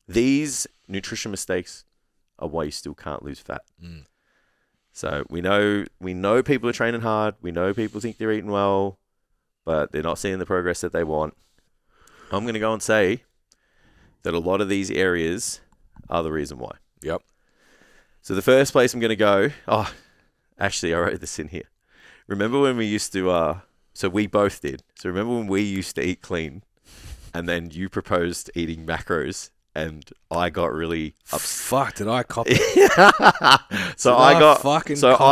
these nutrition mistakes are why you still can't lose fat. So we know people are training hard. We know people think they're eating well, but they're not seeing the progress that they want. I'm going to go and say that a lot of these areas are the reason why. Yep. So the first place I'm going to go, actually, I wrote this in here. Remember when we used to, so we both did. So remember when we used to eat clean and then you proposed eating macros and I got really upset. Fuck, did I copy? I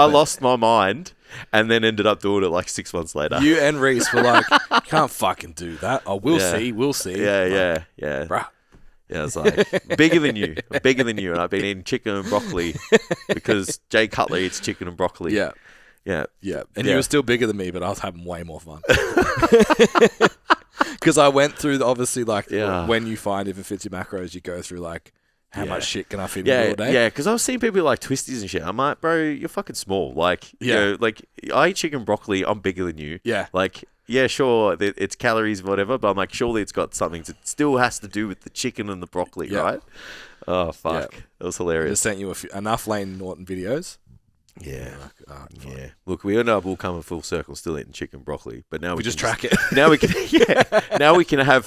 lost my mind and then ended up doing it like 6 months later. You and Reese were like, you can't fucking do that. Oh, we'll see. Yeah. Bruh. Yeah, it's like bigger than you. And I've been eating chicken and broccoli because Jay Cutler eats chicken and broccoli. Yeah. And you were still bigger than me, but I was having way more fun. Because I went through, obviously, like, when you find if it fits your macros, you go through, like, how much shit can I fit in all day? Yeah, because I was seeing people like twisties and shit. I'm like, bro, you're fucking small. Like, you know, like, I eat chicken and broccoli. I'm bigger than you. Yeah. Like, yeah, sure, it's calories, whatever, but I'm like, surely it's got something that still has to do with the chicken and the broccoli, right? Oh, fuck. Yeah. That was hilarious. I sent you enough Lane Norton videos. Yeah. Yeah. Look, we ended up all coming full circle, still eating chicken and broccoli, but now we just track it. Now we can, now we can have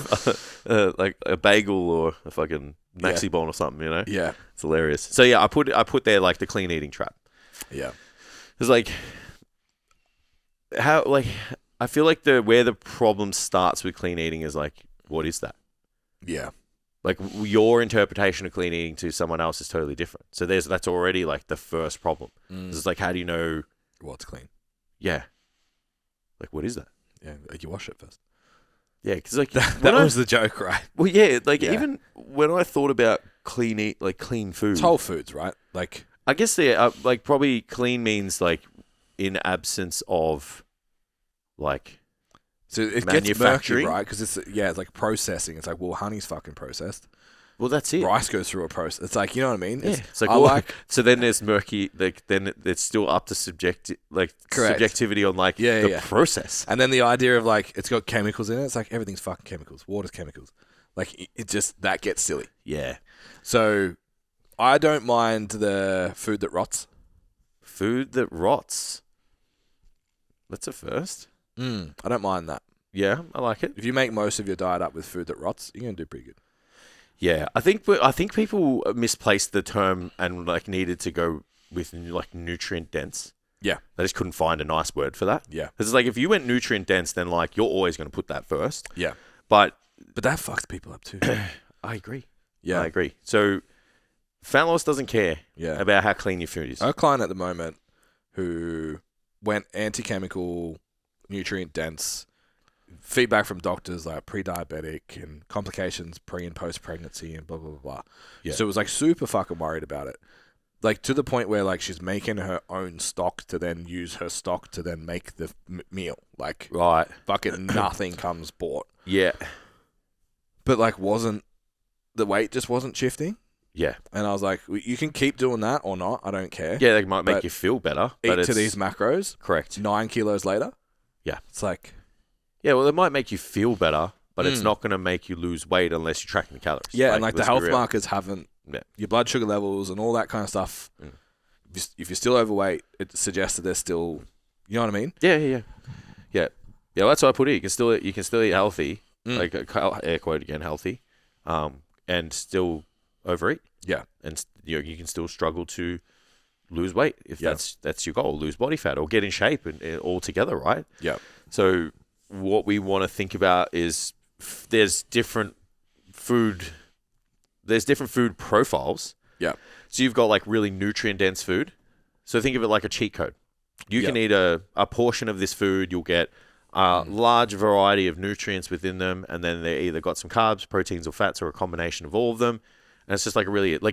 like a bagel or a fucking maxi bon or something, you know? Yeah. It's hilarious. So yeah, I put there like the clean eating trap. Yeah. It's like how I feel like where the problem starts with clean eating is like, what is that? Yeah. Like your interpretation of clean eating to someone else is totally different. So that's already like the first problem. It's like, how do you know what's clean? Yeah. Like, what is that? Yeah, you wash it first. Yeah, because like that was the joke, right? Well, yeah, like even when I thought about clean food, it's whole foods, right? Like, I guess like probably clean means like in absence of like. So it gets murky, right? Because it's like processing. It's like, well, honey's fucking processed. Well, that's it. Rice goes through a process. It's like, you know what I mean? Yeah. It's like, so then there's murky. Like then it's still up to subjectivity on like the process. And then the idea of like it's got chemicals in it. It's like everything's fucking chemicals. Water's chemicals. Like it just that gets silly. Yeah. So I don't mind the food that rots. Food that rots. That's a first. I don't mind that. Yeah, I like it. If you make most of your diet up with food that rots, you're gonna do pretty good. Yeah, I think people misplaced the term and like needed to go with like nutrient dense. Yeah, they just couldn't find a nice word for that. Yeah, because it's like if you went nutrient dense, then like you're always going to put that first. Yeah, but that fucks people up too. I agree. Yeah, I agree. So fat loss doesn't care. About how clean your food is. I have a client at the moment who went anti-chemical, nutrient dense. Feedback from doctors like pre-diabetic and complications pre and post-pregnancy and blah, blah, blah, blah. Yeah. So it was like super fucking worried about it. Like to the point where like she's making her own stock to then use her stock to then make the meal. Like, right. Fucking nothing comes bought. Yeah. But like the weight just wasn't shifting. Yeah. And I was like, you can keep doing that or not. I don't care. Yeah, they might make you feel better. Eat to these macros. Correct. 9 kilos later. Yeah. It's like... Yeah, well, it might make you feel better, but it's not going to make you lose weight unless you're tracking the calories. Yeah, and like the health markers haven't... Yeah. Your blood sugar levels and all that kind of stuff. If you're still overweight, it suggests that there's still... You know what I mean? Yeah. Yeah, that's what I put it. You can still eat healthy, like air quote again, healthy, and still overeat. Yeah. And you can still struggle to lose weight if that's your goal, lose body fat or get in shape and all together, right? Yeah. So what we want to think about is there's different food profiles. Yeah. So you've got like really nutrient dense food. So think of it like a cheat code. You can eat a portion of this food, you'll get a large variety of nutrients within them, and then they either got some carbs, proteins, or fats, or a combination of all of them. And it's just like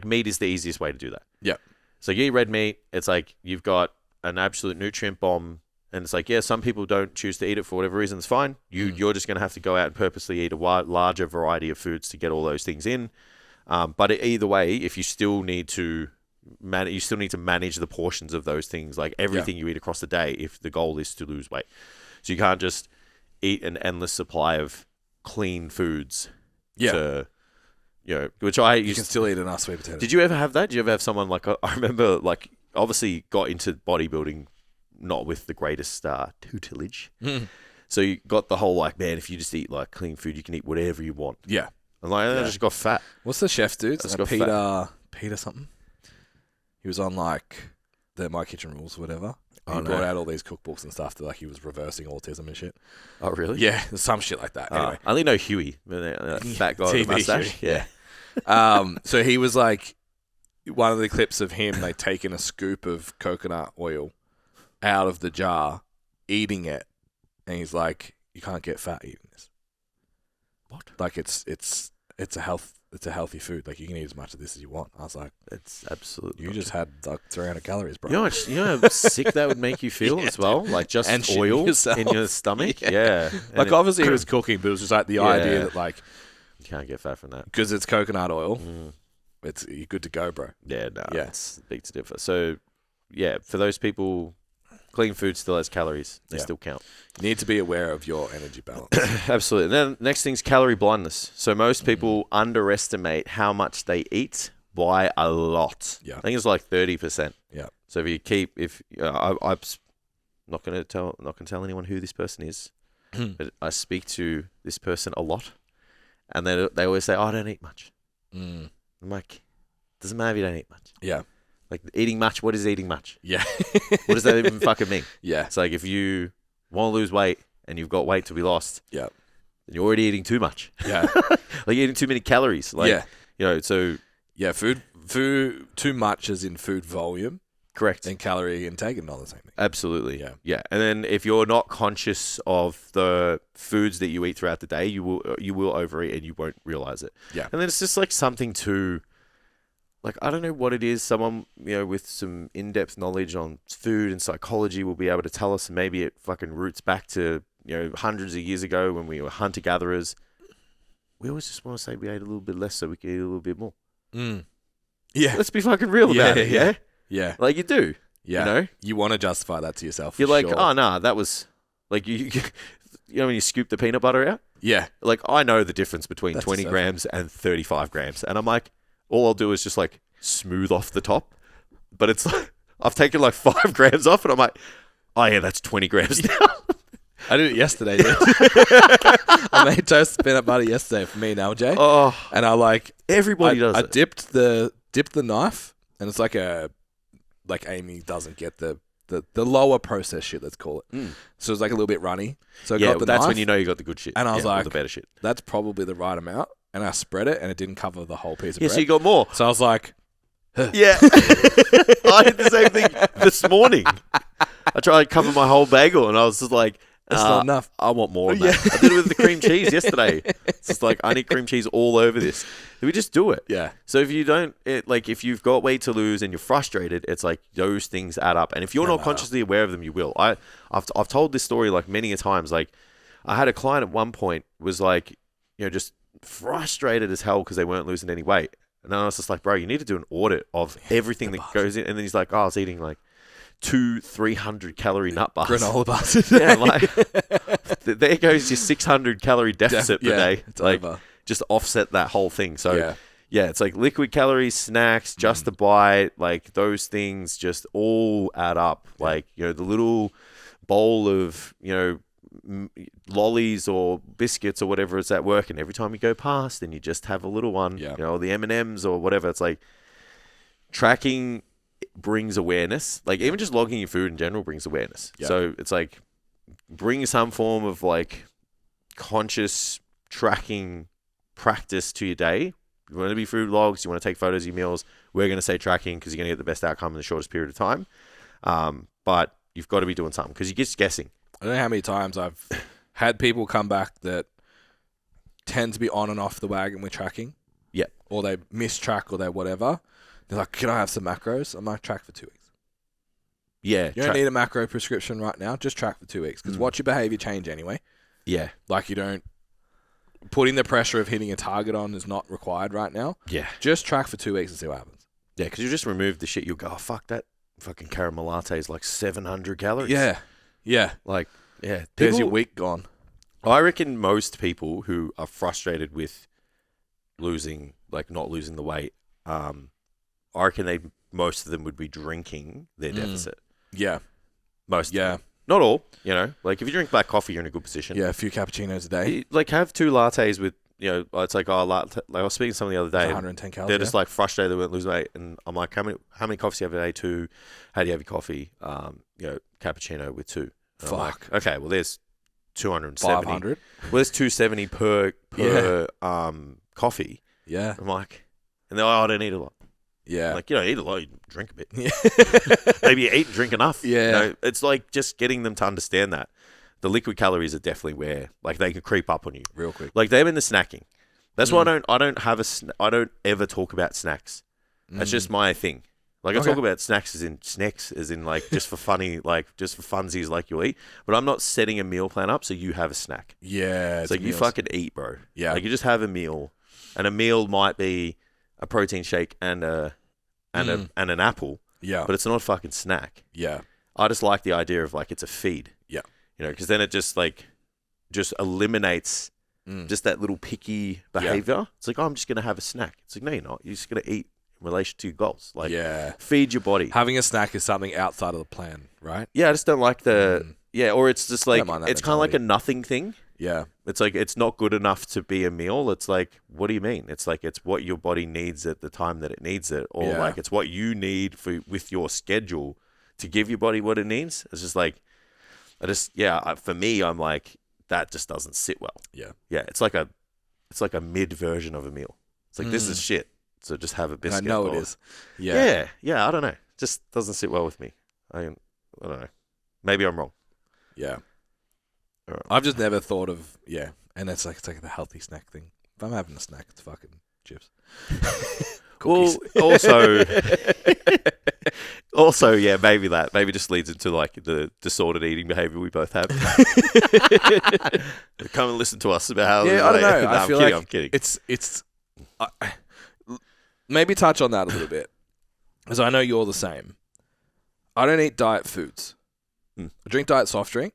meat is the easiest way to do that. Yeah. So you eat red meat, it's like you've got an absolute nutrient bomb, and it's like, yeah, some people don't choose to eat it for whatever reason, it's fine. You're just going to have to go out and purposely eat a larger variety of foods to get all those things in. But either way, if you still need to manage the portions of those things, like everything you eat across the day, if the goal is to lose weight. So you can't just eat an endless supply of clean foods to which I You used can still eat enough sweet potato. Did you ever have that? Did you ever have someone like, I remember, like, obviously got into bodybuilding not with the greatest tutelage. So you got the whole, like, man, if you just eat, like, clean food, you can eat whatever you want. Yeah. And, like, I just got fat. What's the chef dude? Just got Peter something? He was on, like, the My Kitchen Rules or whatever. Oh, He no. brought out all these cookbooks and stuff that, like, he was reversing autism and shit. Oh, really? Yeah, some shit like that. Anyway. I only know Huey, that fat guy with TV the mustache. Huey, Yeah. So he was like, one of the clips of him, they taking a scoop of coconut oil out of the jar, eating it, and he's like, "You can't get fat eating this." What? Like it's a healthy food. Like you can eat as much of this as you want. I was like, It's absolutely. you just had like 300 calories, bro. You know how sick that would make you feel Yeah, as well? Like just And shitting oil yourself. in your stomach? Yeah. And Like obviously he was cooking, but it was just like the idea that like, you can't get fat from that. because it's coconut oil, you're good to go, bro. Yeah, no, Yeah. it's big to differ. So, yeah, for those people, clean food still has calories. They still count. You need to be aware of your energy balance. Absolutely. And then next thing's calorie blindness. So most people underestimate how much they eat by a lot. Yeah. I think it's like 30%. Yeah. So I'm not going to tell anyone who this person is, but I speak to this person a lot, and they always say, "Oh, I don't eat much." I'm like, doesn't matter if you don't eat much. Yeah. Like eating much. What is eating much? Yeah. What does that even fucking mean? Yeah. It's like if you want to lose weight and you've got weight to be lost, Yeah. then you're already eating too much. Yeah. Like eating too many calories. Like, so Yeah, food too much as in food volume correct. and calorie intake and all the same thing. Absolutely. Yeah. Yeah. And then if you're not conscious of the foods that you eat throughout the day, you will overeat and you won't realize it. Yeah. And then it's just like something to, like, I don't know what it is. Someone, with some in-depth knowledge on food and psychology will be able to tell us. Maybe it fucking roots back to, hundreds of years ago when we were hunter-gatherers. We always just want to say we ate a little bit less so we could eat a little bit more. Yeah. Let's be fucking real about it, yeah? Yeah. Like you do. Yeah. You want to justify that to yourself. You're for like, sure. oh, nah, that was, like, you when you scoop the peanut butter out? Yeah. Like, I know the difference between That's 20 so grams and 35 grams. And I'm like, all I'll do is just, like, smooth off the top. But it's like, I've taken, like, 5 grams off, and I'm like, oh, yeah, that's 20 grams now. I did it yesterday, dude. I made toast peanut butter yesterday for me and LJ. Oh, And I everybody does I it. dipped the knife, and it's like Amy doesn't get the lower processed shit, let's call it. So it's like a little bit runny. So I got the that's knife, when you know you got the good shit. and I was or like, the better shit. that's probably the right amount. And I spread it, and it didn't cover the whole piece of Yeah, bread. so you got more. So I was like, Yeah. I did the same thing this morning. I tried to cover my whole bagel, and I was just like, that's not enough. I want more of that. I did it with the cream cheese yesterday. It's just like, I need cream cheese all over this. We just do it. Yeah. So if you don't, if you've got weight to lose and you're frustrated, it's like those things add up. And if you're not consciously aware of them, you will. I've told this story like many a times. Like, I had a client at one point was like, just frustrated as hell because they weren't losing any weight. And then I was just like, bro, you need to do an audit of everything that goes in. And then he's like, oh, I was eating like 300 calorie nut bars. Granola bars. Yeah, like there goes your 600 calorie deficit per day. It's like, over. just offset that whole thing. So Yeah. it's like liquid calories, snacks, just a bite, like those things just all add up. Like, the little bowl of, lollies or biscuits or whatever is at work, and every time you go past and you just have a little one, the M&Ms or whatever, it's like tracking brings awareness. Like even just logging your food in general brings awareness. So it's like bring some form of like conscious tracking practice to your day. You want to be food logs, you want to take photos of your meals, we're going to say tracking because you're going to get the best outcome in the shortest period of time. But you've got to be doing something because you're just guessing. I don't know how many times I've had people come back that tend to be on and off the wagon with tracking. Yeah. Or they miss track or they whatever. They're like, can I have some macros? I'm like, track for 2 weeks. Yeah. You don't need a macro prescription right now. Just track for 2 weeks. Because watch your behavior change anyway. Yeah. Like you don't... Putting the pressure of hitting a target on is not required right now. Yeah. Just track for 2 weeks and see what happens. Yeah, because you just remove the shit. You'll go, oh, fuck, that fucking caramel latte is like 700 calories. Yeah. Yeah. Like, yeah. There's your week gone. I reckon most people who are frustrated with not losing the weight, I reckon most of them would be drinking their deficit. Yeah. Most. Yeah. Not all, Like, if you drink black coffee, you're in a good position. Yeah, a few cappuccinos a day. Like, have 2 lattes with, it's like, like I was speaking to someone the other day. 110 calories. They're just, like, frustrated they won't lose weight. And I'm like, how many coffees do you have a day? 2. How do you have your coffee? Cappuccino with 2. And I'm like, okay, well, there's 270. 500. Well, there's 270 per coffee. Yeah. I'm like, and they're like, I don't eat a lot. Yeah. I'm like, you don't eat a lot, you drink a bit. Yeah. Maybe you eat and drink enough. Yeah. It's like just getting them to understand that. The liquid calories are definitely where, like, they can creep up on you. Real quick. Like, them in the snacking. That's why I don't ever talk about snacks. That's just my thing. Like, I talk about snacks as in like just for funny, like just for funsies, like you eat. But I'm not setting a meal plan up so you have a snack. Yeah. It's like you fucking eat, bro. Yeah. Like, you just have a meal, and a meal might be a protein shake and an apple. Yeah. But it's not a fucking snack. Yeah. I just like the idea of, like, it's a feed. Yeah. Because then it just eliminates just that little picky behavior. Yeah. It's like, oh, I'm just going to have a snack. It's like, no, you're not. You're just going to eat in relation to your goals. Like, feed your body. Having a snack is something outside of the plan, right? Yeah, I just don't like or it's just like, it's kind of like a nothing thing. Yeah. It's like, it's not good enough to be a meal. It's like, what do you mean? It's like, it's what your body needs at the time that it needs it. Or like, it's what you need with your schedule to give your body what it needs. It's just like, for me, I'm like, that just doesn't sit well. Yeah. Yeah. It's like a mid version of a meal. It's like, this is shit. So just have a biscuit. I know it is. Yeah. Yeah. I don't know. It just doesn't sit well with me. I don't know. Maybe I'm wrong. Yeah. Right. I've just never thought of, and it's like the healthy snack thing. If I'm having a snack, it's fucking chips. Well, also, yeah, maybe just leads into, like, the disordered eating behavior we both have. Come and listen to us about how. Yeah, I don't know. I feel I'm kidding. It's maybe touch on that a little bit, because I know you're the same. I don't eat diet foods. I drink diet soft drink.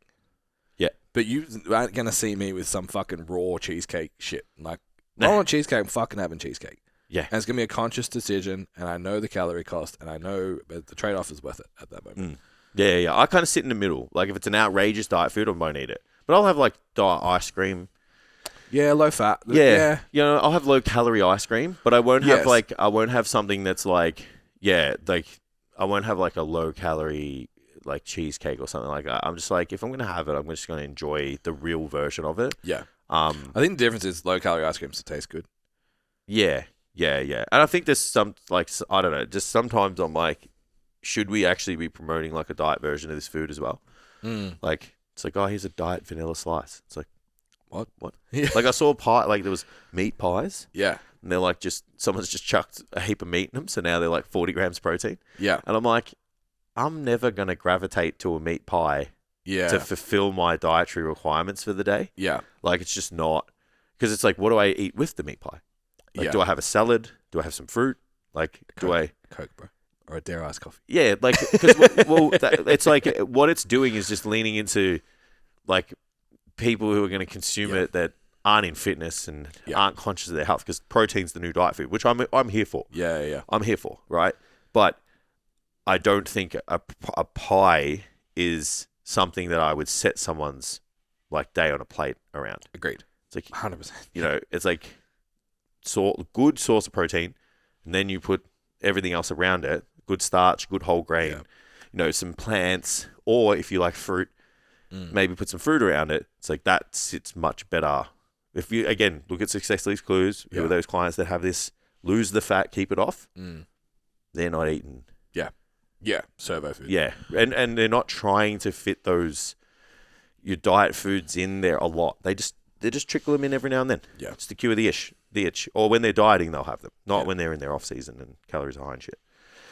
Yeah, but you aren't gonna see me with some fucking raw cheesecake shit. Like, I want cheesecake. I'm fucking having cheesecake. Yeah. And it's going to be a conscious decision, and I know the calorie cost, and I know the trade-off is worth it at that moment. Yeah. I kind of sit in the middle. Like, if it's an outrageous diet food, I won't eat it. But I'll have, like, diet ice cream. Yeah, low fat. Yeah. I'll have low-calorie ice cream, but I won't have something that's, like, I won't have, like, a low-calorie, like, cheesecake or something like that. I'm just like, if I'm going to have it, I'm just going to enjoy the real version of it. Yeah. I think the difference is low-calorie ice cream still tastes good. Yeah. And I think there's some, like, I don't know, just sometimes I'm like, should we actually be promoting, like, a diet version of this food as well? Like, it's like, oh, here's a diet vanilla slice. It's like, what? Yeah. Like, I saw a pie, like, there was meat pies. Yeah. And they're like, someone's just chucked a heap of meat in them, so now they're like 40 grams protein. Yeah. And I'm like, I'm never going to gravitate to a meat pie to fulfill my dietary requirements for the day. Yeah. Like, it's just not, because it's like, what do I eat with the meat pie? Like, do I have a salad? Do I have some fruit? Like, Coke, bro, or a dare iced coffee? Yeah, like, because it's like what it's doing is just leaning into, like, people who are going to consume it that aren't in fitness and aren't conscious of their health, because protein's the new diet food, which I'm here for. Yeah. I'm here for, right? But I don't think a pie is something that I would set someone's, like, day on a plate around. Agreed. It's like 100%. It's like, good source of protein, and then you put everything else around it, good starch, good whole grain, some plants, or if you like fruit, maybe put some fruit around it. It's like, that sits much better. If you, again, look at Success Leaves Clues, who are those clients that have this, lose the fat, keep it off, they're not eating. Yeah, servo food. Yeah, and they're not trying to fit your diet foods in there a lot. They just trickle them in every now and then. Yeah. It's to cure the itch. Or when they're dieting, they'll have them. Not when they're in their off season and calories are high and shit.